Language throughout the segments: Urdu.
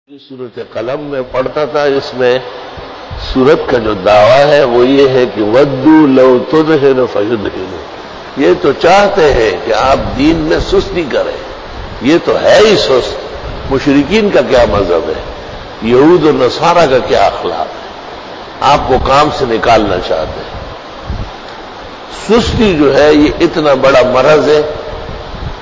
سورت قلم میں پڑھتا تھا، اس میں سورت کا جو دعویٰ ہے وہ یہ ہے کہ ودو لو تدہن فیدہن، یہ تو چاہتے ہیں کہ آپ دین میں سستی کریں، یہ تو ہے ہی سست۔ مشرکین کا کیا مذہب ہے، یہود و نصارہ کا کیا اخلاق ہے، آپ کو کام سے نکالنا چاہتے ہیں۔ سستی جو ہے یہ اتنا بڑا مرض ہے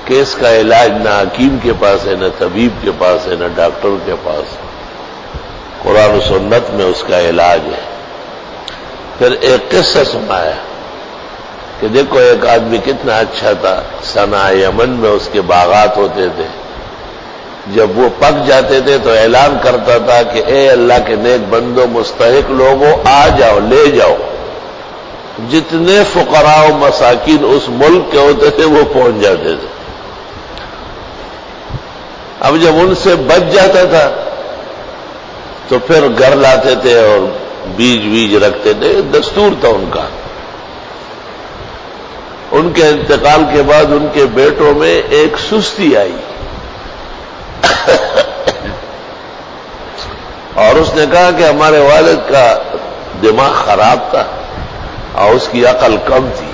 کہ اس کا علاج نہ حکیم کے پاس ہے، نہ طبیب کے پاس ہے، نہ ڈاکٹر کے پاس ہے۔ قرآن و سنت میں اس کا علاج ہے۔ پھر ایک قصہ سنایا کہ دیکھو ایک آدمی کتنا اچھا تھا، صنعاء یمن میں اس کے باغات ہوتے تھے، جب وہ پک جاتے تھے تو اعلان کرتا تھا کہ اے اللہ کے نیک بندو، مستحق لوگوں آ جاؤ، لے جاؤ۔ جتنے فقراء و مساکین اس ملک کے ہوتے تھے وہ پہنچ جاتے تھے۔ اب جب ان سے بچ جاتا تھا تو پھر گھر لاتے تھے اور بیج رکھتے تھے، دستور تھا ان کا۔ ان کے انتقال کے بعد ان کے بیٹوں میں ایک سستی آئی اور اس نے کہا کہ ہمارے والد کا دماغ خراب تھا اور اس کی عقل کم تھی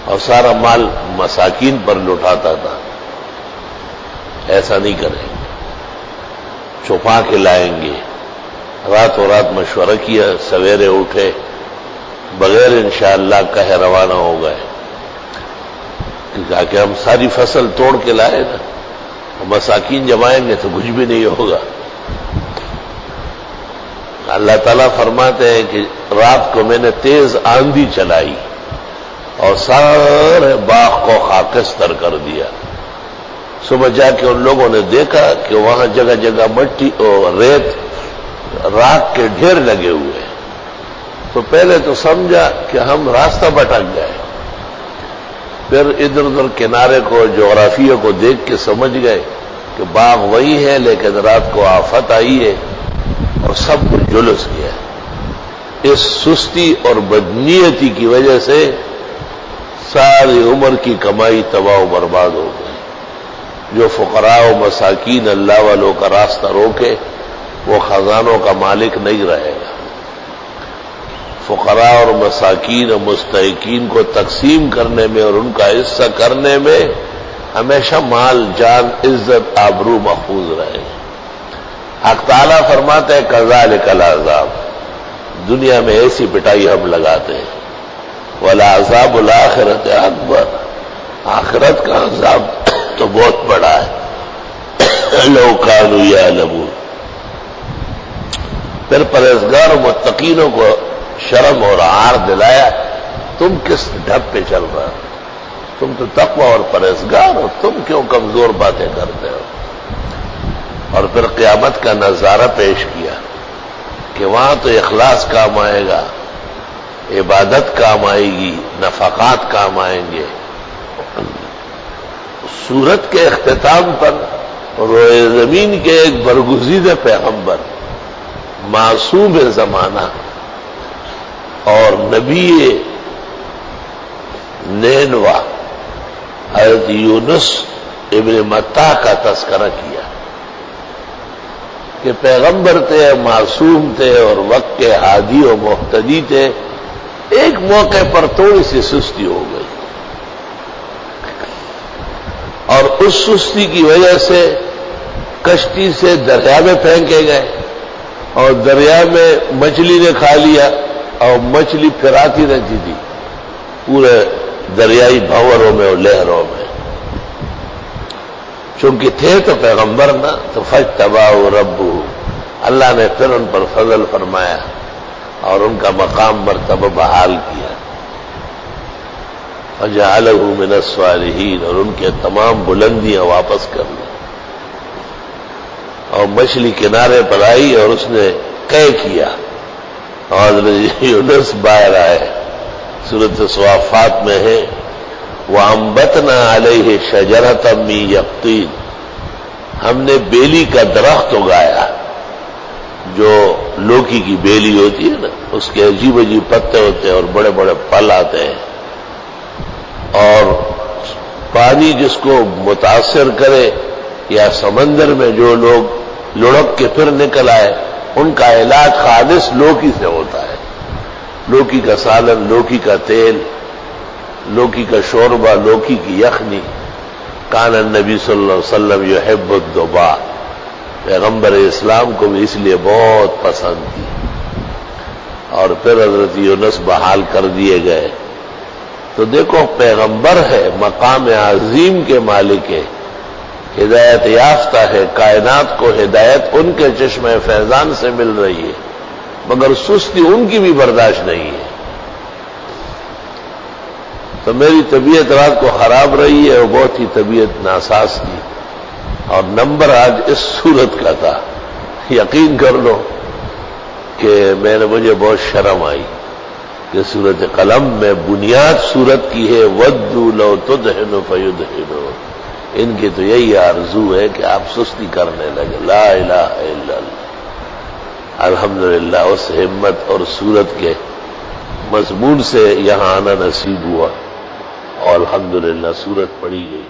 اور سارا مال مساکین پر لٹاتا تھا، ایسا نہیں کریں گے، چھپا کے لائیں گے۔ راتوں رات مشورہ کیا، سویرے اٹھے، بغیر انشاءاللہ کہے روانہ ہو گئے۔ کہا کہ ہم ساری فصل توڑ کے لائے نا، مساکین جمائیں گے تو کچھ بھی نہیں ہوگا۔ اللہ تعالیٰ فرماتے ہیں کہ رات کو میں نے تیز آندھی چلائی اور سارے باغ کو خاکستر کر دیا۔ صبح جا کے ان لوگوں نے دیکھا کہ وہاں جگہ جگہ مٹی اور ریت راکھ کے ڈھیر لگے ہوئے، تو پہلے تو سمجھا کہ ہم راستہ بھٹک گئے، پھر ادھر ادھر کنارے کو، جغرافیہ کو دیکھ کے سمجھ گئے کہ باغ وہی ہے لیکن رات کو آفت آئی ہے اور سب کچھ جلس گیا۔ اس سستی اور بدنیتی کی وجہ سے ساری عمر کی کمائی تباہ و برباد ہو گئی۔ جو فقراء و مساکین اللہ والوں کا راستہ روکے وہ خزانوں کا مالک نہیں رہے گا۔ فقراء اور مساکین اور مستحقین کو تقسیم کرنے میں اور ان کا حصہ کرنے میں ہمیشہ مال، جان، عزت، آبرو محفوظ رہے گا۔ حق تعالیٰ فرماتے ہیں کذالک العذاب، دنیا میں ایسی پٹائی ہم لگاتے ہیں، وَلَعَذَابُ الْآخِرَةِ أَكْبَرُ، آخرت کا عذاب تو بہت بڑا ہے، لَوْ كَانُوا يَعْلَمُونَ۔ پھر پرہیزگار و متقینوں کو شرم اور عار دلایا، تم کس ڈھب پہ چل رہا ہو، تم تو تقوی اور پرہیزگار ہو، تم کیوں کمزور باتیں کرتے ہو۔ اور پھر قیامت کا نظارہ پیش کیا کہ وہاں تو اخلاص کام آئے گا، عبادت کام آئے گی، نفقات کام آئیں گے۔ سورت کے اختتام پر روئے زمین کے ایک برگزیدہ پیغمبر، معصوم زمانہ اور نبی نینوا حضرت یونس ابن متیٰ کا تذکرہ کیا کہ پیغمبر تھے، معصوم تھے اور وقت کے ہادی و مہتدی تھے، ایک موقع پر تھوڑی سی سستی ہو گئی اور اس سستی کی وجہ سے کشتی سے دریا میں پھینکے گئے اور دریا میں مچھلی نے کھا لیا اور مچھلی پھراتی رہتی تھی پورے دریائی بھنوروں میں اور لہروں میں۔ چونکہ تھے تو پیغمبر نہ، تو فاجتباہ ربہ، اللہ نے پھر ان پر فضل فرمایا اور ان کا مقام مرتبہ بحال کیا، وجعلہ من الصالحین، اور ان کے تمام بلندیاں واپس کر لی۔ اور مچھلی کنارے پر آئی اور اس نے قے کیا اور حضرت یونس باہر آئے۔ سورۃ صافات میں ہے وَأَنبَتْنَا عَلَيْهِ شَجَرَةً مِّن یقطین، ہم نے بیلی کا درخت اگایا، جو لوکی کی بیلی ہوتی ہے نا، اس کے عجیب عجیب پتے ہوتے ہیں اور بڑے بڑے پھل آتے ہیں، اور پانی جس کو متاثر کرے یا سمندر میں جو لوگ لڑک کے پھر نکل آئے، ان کا علاج خالص لوکی سے ہوتا ہے، لوکی کا سالن، لوکی کا تیل، لوکی کا شوربہ، لوکی کی یخنی۔ کان النبی صلی اللہ علیہ وسلم یحب الدبا، پیغمبر اسلام کو بھی اس لیے بہت پسند تھی۔ اور پھر حضرت یونس بحال کر دیے گئے۔ تو دیکھو پیغمبر ہے، مقام عظیم کے مالک ہے، ہدایت یافتہ ہے، کائنات کو ہدایت ان کے چشمہ فیضان سے مل رہی ہے، مگر سستی ان کی بھی برداشت نہیں ہے۔ تو میری طبیعت رات کو خراب رہی ہے اور بہت ہی طبیعت ناساز تھی، اور نمبر آج اس صورت کا تھا۔ یقین کر لو کہ مجھے بہت شرم آئی کہ سورۃ قلم میں بنیاد سورت کی ہے وَدُّوا لَوْ تُدْهِنُ فَيُدْهِنُونَ، ان کی تو یہی آرزو ہے کہ آپ سستی کرنے لگے۔ لا الہ الا اللہ۔ الحمدللہ اس ہمت اور سورت کے مضمون سے یہاں آنا نصیب ہوا، اور الحمدللہ سورت پڑھی گئی۔